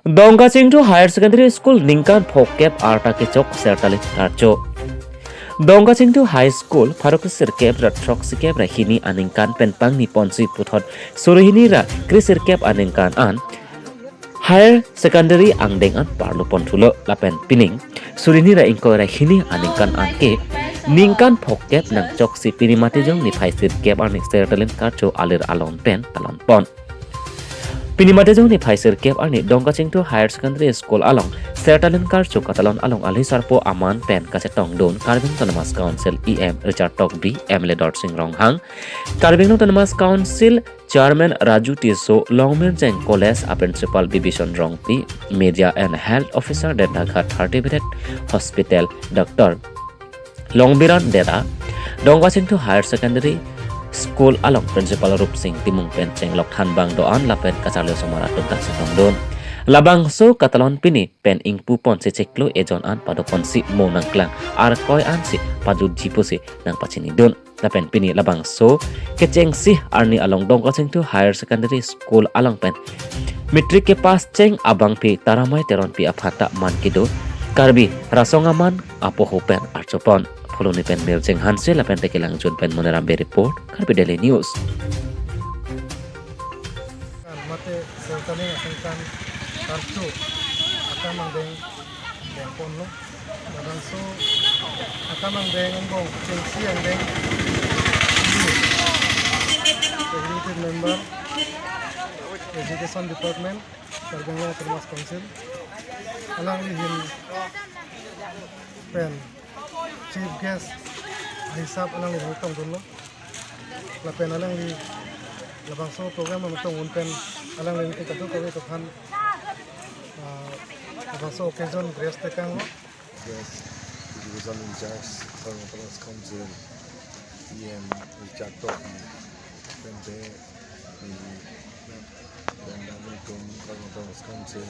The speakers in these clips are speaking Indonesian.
Dongkachingthu Higher Secondary School ningkan phokep arta kechok sertalit karjo. Dongkachingthu High School pharokisir kep ratrok sikep rahini aningkan penpang ni ponsi puthot suruhini ra krisir kep aningkan an Higher Secondary angdeng an parlo ponthulo lapen pining surini ra ingko rahini aningkan an ke ningkan phokep nang chok si pinimate jong ni phaisir kep anik sertalit karjo alir alon pen talon pon. Pinimate jong ni phaisir kep ani Dongkachingthu Higher Secondary School along sertalin karcho katalon along alhi sarpo aman pen kasetong don Karbing Autonomous Council EM Richard Tok B MLA Singh Ronghang Karbing Autonomous Council Chairman Raju Tiso Longmen Cheng College Principal Bibishon Rongpi Media and Health Officer Dendaghat 30 Hospital Dr. Longbiran Deda Dongkachingthu Higher Secondary School along Principal Rup Singh Timung Penceng Lok Han Bang Doan lapen kacalo somara tuntas setong don labang so katalon pini pen ingpu pon se ceklo ejon an pado pon si mo nang klang ar koi an si pajut jipo si nang pachini don lapen pini labang so kecheng si arni along Dongkachingthu Higher Secondary School along pen metric ke pas ceng abang pi taramai teron pi aphata man kido karbi rasonga man apoho pen archopon Follow pen mail ceng hansel lapen teke langjut pen monerambe report Karbi Daily News. Mate sertane aningkan kartu akan mangdeng dengpon lo dan so akan mangdeng ngong cengsi andeng executive member education department Karbing Autonomous Council alang lihin pen chief guest hisap alang lihin utang dulu lapen alang li labang so program matong unpen alang lihin kita tuh kami tuhan labang so occasion grace tekang lo yes division in charge from Autonomous Council EM Richard Tok Pente dan Dametum from Autonomous Council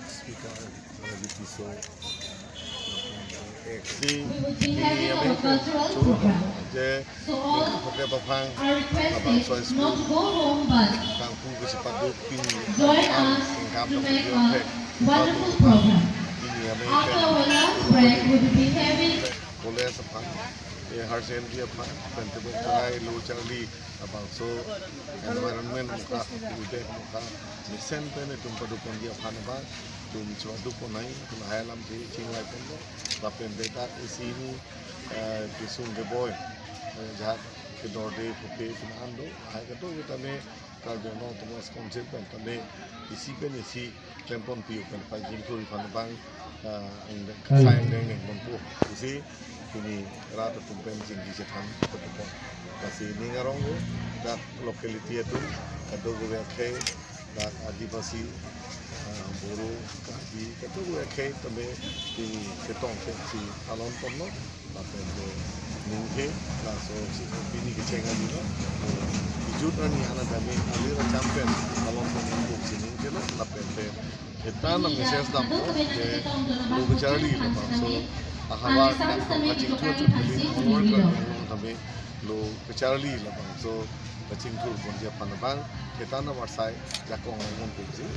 Speaker Raju Tiso Eksi ini yang curug je pakai papang abang soal school kampung kesepatu pini ingkap dong biopek ini yang boleh sepang harsen dia apa bentuk cerai lu cari abang so environment muka udah muka misen pen itu padukon dia apa tum suatu ponai tum halam si cinglai pun lapen beta isini kisung ke boy jahat ke dorde puke pinando hai kato kita me Karbing Autonomous Council pen tane isi pen isi tempon piu pen pajing tu pan bang sayang dengan mampu isi ini rata tumpen singgi setan petepon kasi ini ngarong go dak lokaliti itu kado gue ke dak adivasi buru kadi kado gue ke tame di ketong si talon pono lapen de ningke laso si bini kecengan dino hijut ani ana dame alira champion talon pono si ningke lo lapen de kita nang ses dam de lu bicara so ahawar Dongkachingthu Jubilee onward kami lo bicara so Dongkachingthu pun dia panabang kita na warsai jakong ngomong kunci